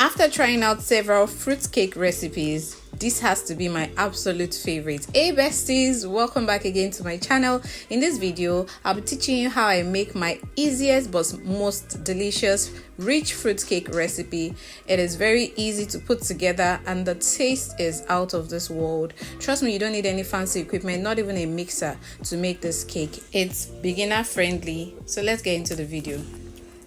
After trying out several fruitcake recipes, this has to be my absolute favorite. Hey besties, welcome back again to my channel. In this video, I'll be teaching you how I make my easiest but most delicious rich fruitcake recipe. It is very easy to put together and the taste is out of this world. Trust me, you don't need any fancy equipment, not even a mixer to make this cake. It's beginner friendly. So let's get into the video.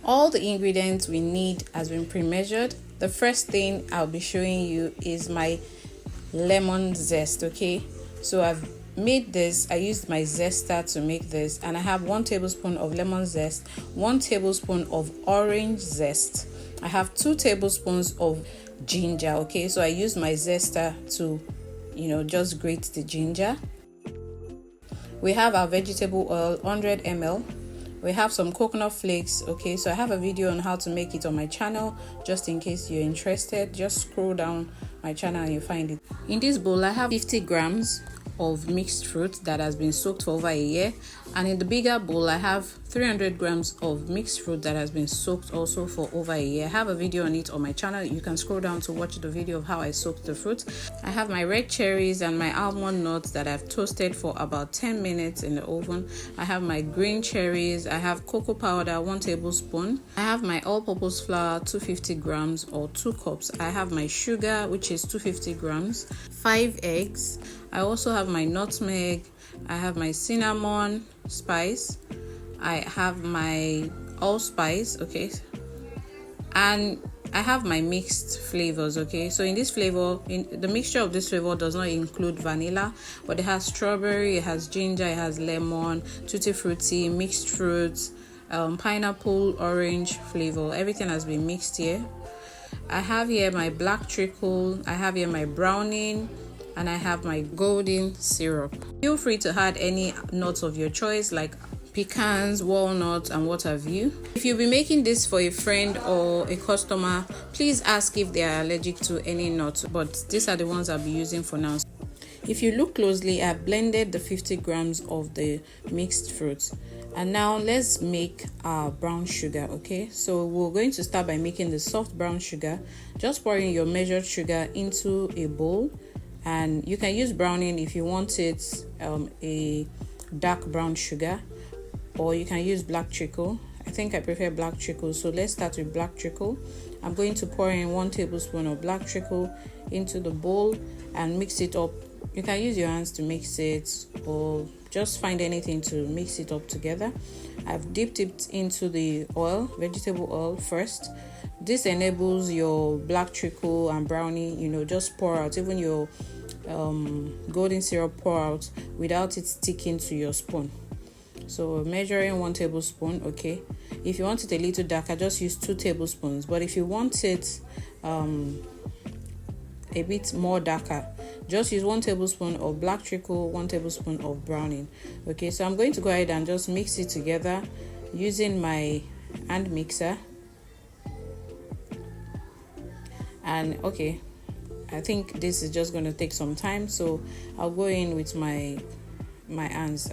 All the ingredients we need has been pre-measured. The first thing I'll be showing you is my lemon zest. Okay, so I've made this. I used my zester to make this, and I have 1 tablespoon of lemon zest, 1 tablespoon of orange zest. I have 2 tablespoons of ginger. Okay, so I used my zester to just grate the ginger. We have our vegetable oil, 100 ml. We have some coconut flakes. Okay, so I have a video on how to make it on my channel. Just in case you're interested, just scroll down my channel and you find it. In this bowl I have 50 grams of mixed fruit that has been soaked for over a year, and in the bigger bowl I have 300 grams of mixed fruit that has been soaked also for over a year. I have a video on it on my channel. You can scroll down to watch the video of how I soaked the fruit. I have my red cherries and my almond nuts that I've toasted for about 10 minutes in the oven. I have my green cherries. I have cocoa powder, 1 tablespoon. I have my all-purpose flour, 250 grams or 2 cups. I have my sugar, which is 250 grams, 5 eggs. I also have my nutmeg. I have my cinnamon spice. I have my allspice, okay, and I have my mixed flavors. Okay, so in this flavor, in the mixture of this flavor does not include vanilla, but it has strawberry, it has ginger, it has lemon, tutti frutti, mixed fruits, pineapple, orange flavor. Everything has been mixed here. I have here my black treacle. I have here my browning, and I have my golden syrup. Feel free to add any nuts of your choice like pecans, walnuts, and what have you. If you'll be making this for a friend or a customer, please ask if they are allergic to any nuts, but these are the ones I'll be using for now. If you look closely, I've blended the 50 grams of the mixed fruits. And now let's make our brown sugar. Okay, so we're going to start by making the soft brown sugar. Just pouring your measured sugar into a bowl, and you can use browning if you want it a dark brown sugar, or you can use black treacle. I think I prefer black treacle, so let's start with black treacle. I'm going to pour in 1 tablespoon of black treacle into the bowl and mix it up. You can use your hands to mix it, or just find anything to mix it up together. I've dipped it into the oil, vegetable oil first. This enables your black treacle and brownie, just pour out, even your golden syrup pour out without it sticking to your spoon. So measuring 1 tablespoon. Okay, if you want it a little darker, just use 2 tablespoons, but if you want it a bit more darker, just use 1 tablespoon of black treacle, 1 tablespoon of browning. Okay, so I'm going to go ahead and just mix it together using my hand mixer. And okay, I think this is just going to take some time, so I'll go in with my hands.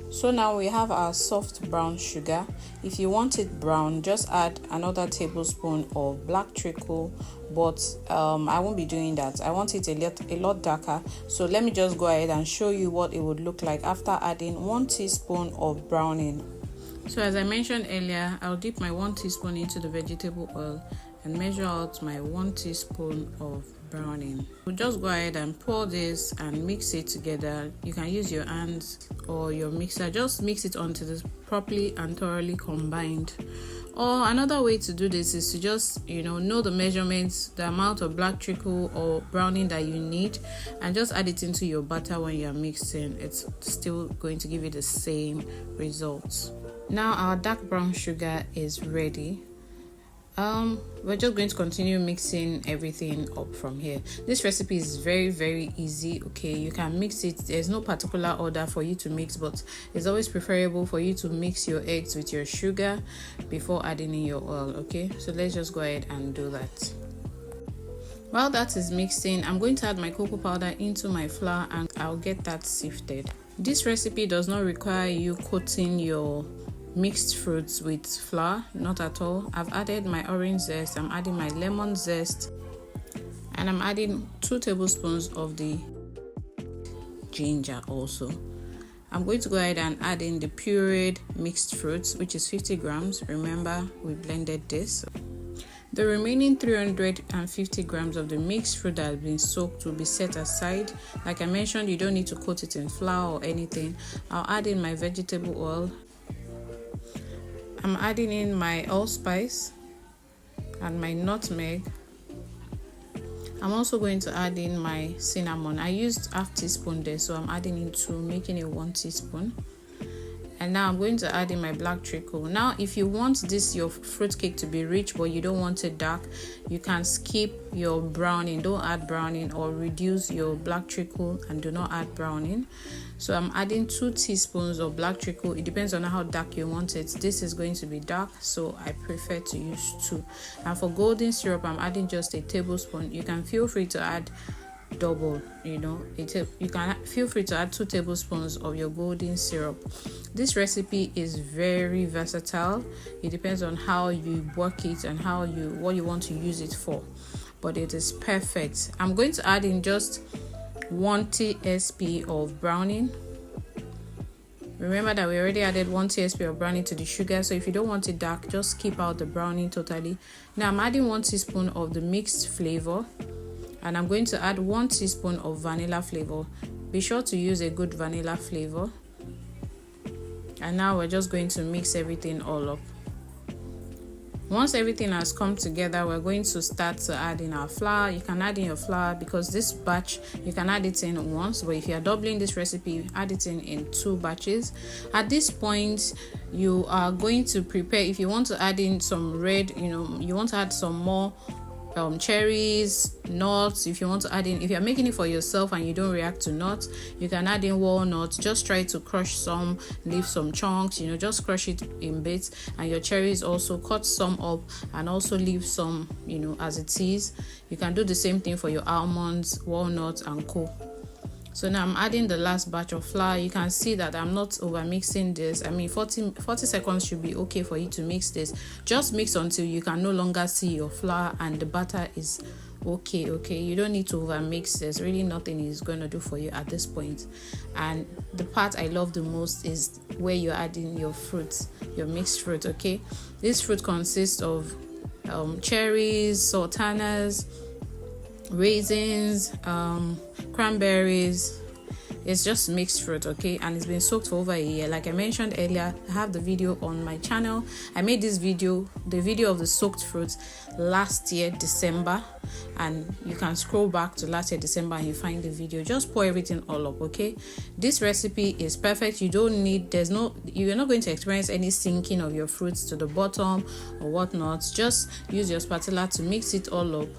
So now we have our soft brown sugar. If you want it brown, just add another tablespoon of black treacle, but I won't be doing that. I want it a lot darker, so let me just go ahead and show you what it would look like after adding 1 teaspoon of browning. So as I mentioned earlier, I'll dip my 1 teaspoon into the vegetable oil and measure out my 1 teaspoon of browning. We'll just go ahead and pour this and mix it together. You can use your hands or your mixer. Just mix it until it's properly and thoroughly combined. Or another way to do this is to just know the measurements, the amount of black treacle or browning that you need, and just add it into your batter when you're mixing. It's still going to give you the same results. Now our dark brown sugar is ready. We're just going to continue mixing everything up from here. This recipe is very, very easy. Okay, you can mix it. There's no particular order for you to mix, but it's always preferable for you to mix your eggs with your sugar before adding in your oil. Okay, so let's just go ahead and do that. While that is mixing, I'm going to add my cocoa powder into my flour and I'll get that sifted. This recipe does not require you coating your mixed fruits with flour, not at all. I've added my orange zest, I'm adding my lemon zest, and I'm adding 2 tablespoons of the ginger also. I'm going to go ahead and add in the pureed mixed fruits, which is 50 grams. Remember, we blended this. The remaining 350 grams of the mixed fruit that has been soaked will be set aside. Like I mentioned, you don't need to coat it in flour or anything. I'll add in my vegetable oil. I'm adding in my allspice and my nutmeg. I'm also going to add in my cinnamon. I used half teaspoon there, so I'm adding in 2, making it 1 teaspoon. And now I'm going to add in my black treacle. Now, if you want your fruit cake to be rich but you don't want it dark, you can skip your browning. Don't add browning, or reduce your black treacle and do not add browning. So I'm adding 2 teaspoons of black treacle. It depends on how dark you want it. This is going to be dark, so I prefer to use 2. And for golden syrup, I'm adding just a tablespoon. You can feel free to add double, you can feel free to add 2 tablespoons of your golden syrup. This recipe is very versatile. It depends on how you work it and what you want to use it for, but it is perfect. I'm going to add in just 1 tsp of browning. Remember that we already added 1 tsp of browning to the sugar, so if you don't want it dark, just skip out the browning totally. Now I'm adding 1 teaspoon of the mixed flavor, and I'm going to add 1 teaspoon of vanilla flavor. Be sure to use a good vanilla flavor. And now we're just going to mix everything all up. Once everything has come together, we're going to start to add in our flour. You can add in your flour, because this batch you can add it in once, but if you're doubling this recipe, add it in 2 batches. At this point, you are going to prepare. If you want to add in some red, you want to add some more cherries, nuts. If you want to add in, if you're making it for yourself and you don't react to nuts, you can add in walnuts. Just try to crush some, leave some chunks, just crush it in bits. And your cherries, also cut some up and also leave some, as it is. You can do the same thing for your almonds, walnuts, and co. So now I'm adding the last batch of flour. You can see that I'm not over mixing this. 40 seconds should be okay for you to mix this. Just mix until you can no longer see your flour and the batter is okay. You don't need to over mix. There's really nothing it's going to do for you at this point. And the part I love the most is where you're adding your fruits, your mixed fruit. Okay, this fruit consists of cherries, sultanas, raisins, cranberries. It's just mixed fruit, okay, and it's been soaked for over a year. Like I mentioned earlier, I have the video on my channel. I made the video of the soaked fruits last year December, and you can scroll back to last year December and you find the video. Just pour everything all up, okay? This recipe is perfect. You're not going to experience any sinking of your fruits to the bottom or whatnot. Just use your spatula to mix it all up.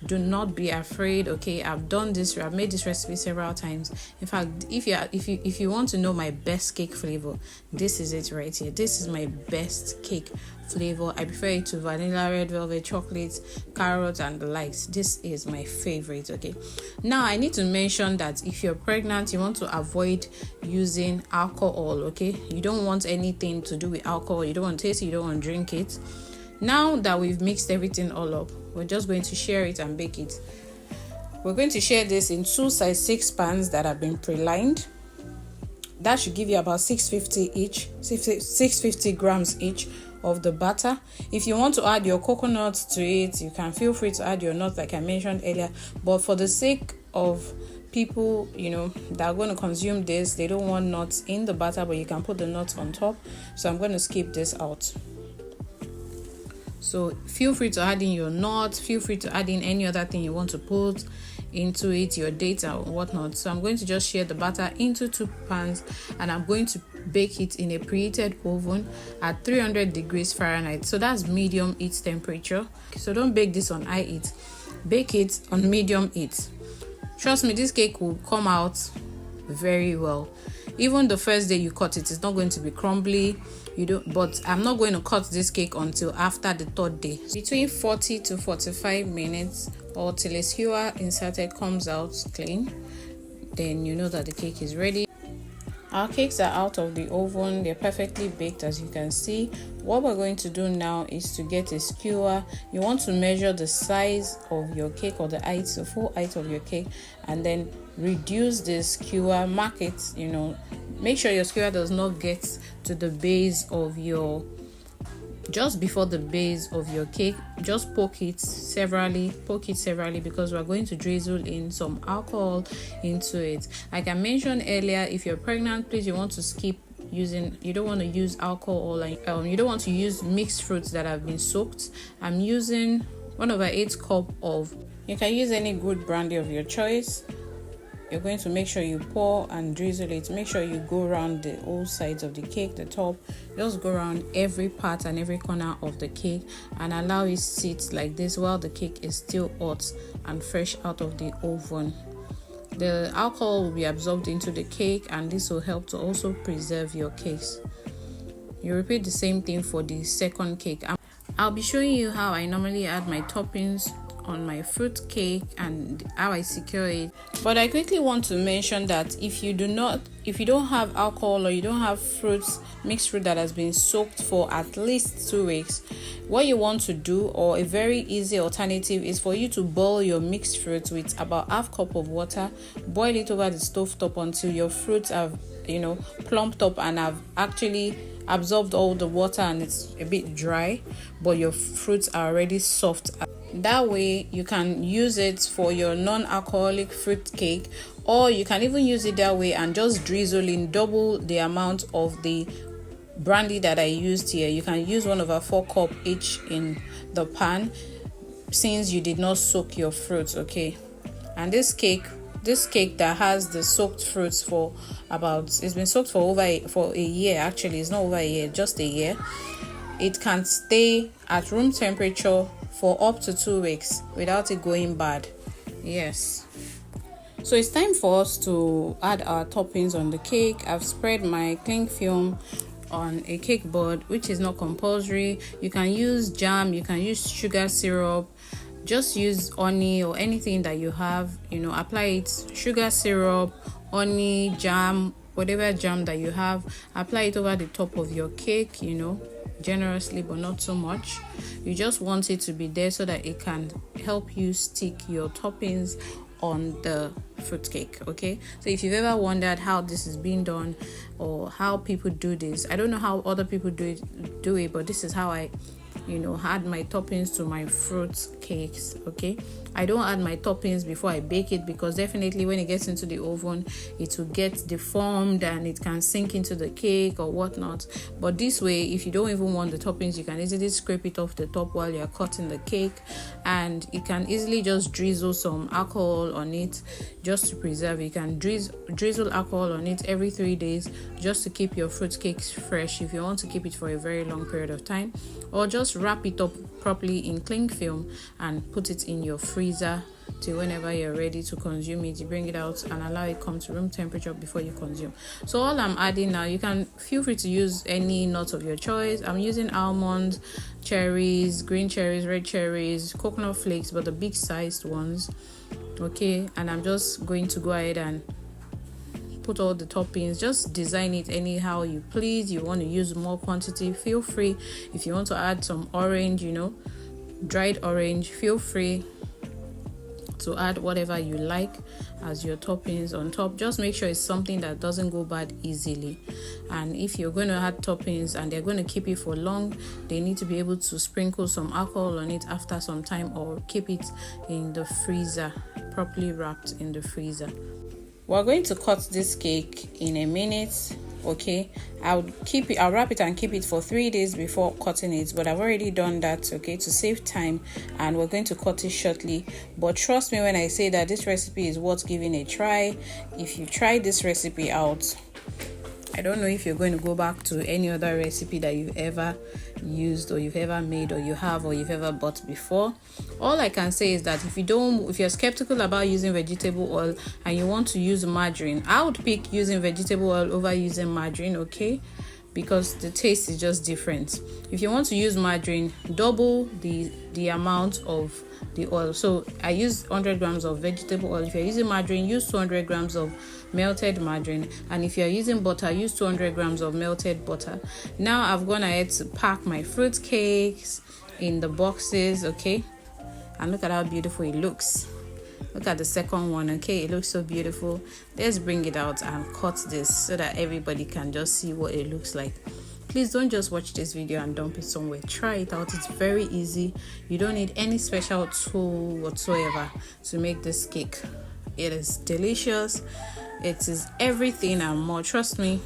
Do not be afraid, okay? I've made this recipe several times. In fact, if you want to know my best cake flavor, this is it right here. This is my best cake flavor. I prefer it to vanilla, red velvet, chocolate, carrot, and the likes. This is my favorite, okay? Now I need to mention that if you're pregnant, you want to avoid using alcohol, okay? You don't want anything to do with alcohol. You don't want to taste it, you don't want to drink it. Now that we've mixed everything all up, we're just going to share it and bake it. We're going to share this in 2 size 6 pans that have been pre-lined. That should give you about 650 grams each of the batter. If you want to add your coconuts to it, you can feel free to add your nuts like I mentioned earlier. But for the sake of people, that are going to consume this, they don't want nuts in the batter, but you can put the nuts on top. So I'm going to skip this out. So feel free to add in your nuts, feel free to add in any other thing you want to put into it, your dates or whatnot. So I'm going to just share the batter into 2 pans, and I'm going to bake it in a preheated oven at 300 degrees Fahrenheit. So that's medium heat temperature. So don't bake this on high heat, bake it on medium heat. Trust me, this cake will come out very well. Even the first day you cut it, it's not going to be crumbly. But I'm not going to cut this cake until after the 3rd day. Between 40 to 45 minutes, or till a skewer inserted comes out clean, then you know that the cake is ready. Our cakes are out of the oven. They're perfectly baked, as you can see. What we're going to do now is to get a skewer. You want to measure the size of your cake, or the full height of your cake, and then reduce the skewer, mark it, make sure your skewer does not get to the base of your, just before the base of your cake. Just poke it severally, because we're going to drizzle in some alcohol into it. Like I mentioned earlier, if you're pregnant, please, you want to skip using, you don't want to use alcohol, and you don't want to use mixed fruits that have been soaked. I'm using 1/8 cup of, you can use any good brandy of your choice. You're going to make sure you pour and drizzle it. Make sure you go around the whole sides of the cake, the top. Just go around every part and every corner of the cake and allow it sit like this while the cake is still hot and fresh out of the oven. The alcohol will be absorbed into the cake, and this will help to also preserve your cakes. You repeat the same thing for the second cake. I'll be showing you how I normally add my toppings on my fruit cake and how I secure it. But I quickly want to mention that if you don't have alcohol, or you don't have mixed fruit that has been soaked for at least 2 weeks, what you want to do, or a very easy alternative, is for you to boil your mixed fruit with about ½ cup of water. Boil it over the stove top until your fruits have plumped up and have actually absorbed all the water, and it's a bit dry, but your fruits are already soft. That way you can use it for your non-alcoholic fruit cake, or you can even use it that way and just drizzle in double the amount of the brandy that I used here. You can use 1/4 cup each in the pan, since you did not soak your fruits, okay? And this cake that has the soaked fruits it's been soaked for a year. Actually, it's not over a year, just a year. It can stay at room temperature for up to 2 weeks without it going bad. Yes. So it's time for us to add our toppings on the cake. I've spread my cling film on a cake board, which is not compulsory. You can use jam, you can use sugar syrup, just use honey or anything that you have, apply it, sugar syrup, honey, jam, whatever jam that you have, apply it over the top of your cake, generously, but not so much. You just want it to be there so that it can help you stick your toppings on the fruit cake. Okay, so if you've ever wondered how this is being done or how people do this, I don't know how other people do it, but this is how I add my toppings to my fruit cakes. Okay, I don't add my toppings before I bake it, because definitely when it gets into the oven it will get deformed and it can sink into the cake or whatnot. But this way, if you don't even want the toppings, you can easily scrape it off the top while you're cutting the cake, and you can easily just drizzle some alcohol on it just to preserve it. You can drizzle alcohol on it every 3 days just to keep your fruit cakes fresh, if you want to keep it for a very long period of time, or just wrap it up properly in cling film and put it in your freezer till whenever you're ready to consume it. You bring it out and allow it come to room temperature before you consume. So all I'm adding now, you can feel free to use any nuts of your choice. I'm using almond, cherries, green cherries, red cherries, coconut flakes, but the big sized ones. Okay, and I'm just going to go ahead and put all the toppings. Just design it anyhow you please. You want to use more quantity, feel free. If you want to add some orange, dried orange, feel free to add whatever you like as your toppings on top. Just make sure it's something that doesn't go bad easily. And if you're going to add toppings and they're going to keep it for long, they need to be able to sprinkle some alcohol on it after some time, or keep it in the freezer, properly wrapped in the freezer. We're going to cut this cake in a minute. Okay, I'll wrap it and keep it for 3 days before cutting it, but I've already done that, okay, to save time, and we're going to cut it shortly. But trust me when I say that this recipe is worth giving a try. If you try this recipe out, I don't know if you're going to go back to any other recipe that you've ever used, or you've ever made, or you've ever bought before. All I can say is that if you're skeptical about using vegetable oil and you want to use margarine, I would pick using vegetable oil over using margarine, okay? because the taste is just different. If you want to use margarine, double the amount of the oil. So I use 100 grams of vegetable oil. If you're using margarine, use 200 grams of melted margarine, and if you're using butter, use 200 grams of melted butter. Now I've gone ahead to pack my fruit cakes in the boxes, okay, and look at how beautiful it looks. Look at the second one, okay, it looks so beautiful. Let's bring it out and cut this so that everybody can just see what it looks like. Please don't just watch this video and dump it somewhere. Try it out. It's very easy. You don't need any special tool whatsoever to make this cake. It is delicious. It is everything and more. Trust me,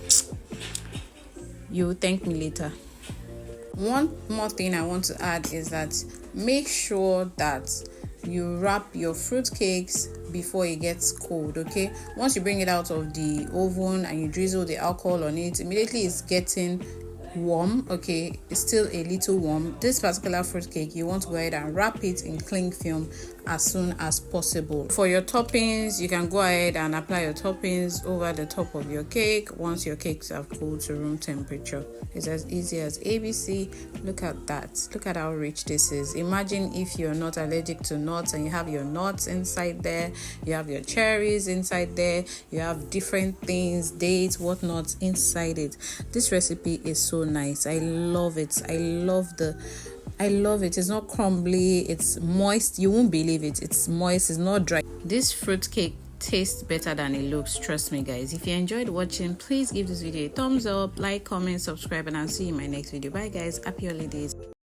you will thank me later. One more thing I want to add is that make sure that you wrap your fruit cakes before it gets cold, okay? Once you bring it out of the oven and you drizzle the alcohol on it, immediately it's getting warm, okay? It's still a little warm. This particular fruit cake, you want to go ahead and wrap it in cling film as soon as possible. For your toppings, you can go ahead and apply your toppings over the top of your cake once your cakes have cooled to room temperature. It's as easy as ABC. Look at that. Look at how rich this is. Imagine if you're not allergic to nuts and you have your nuts inside there, you have your cherries inside there, you have different things, dates, whatnot inside it. This recipe is so nice. I love it. I love it. It's not crumbly, it's moist. You won't believe it. It's moist, it's not dry. This fruit cake tastes better than it looks. Trust me, guys. If you enjoyed watching, please give this video a thumbs up, like, comment, subscribe, and I'll see you in my next video. Bye, guys. Happy holidays.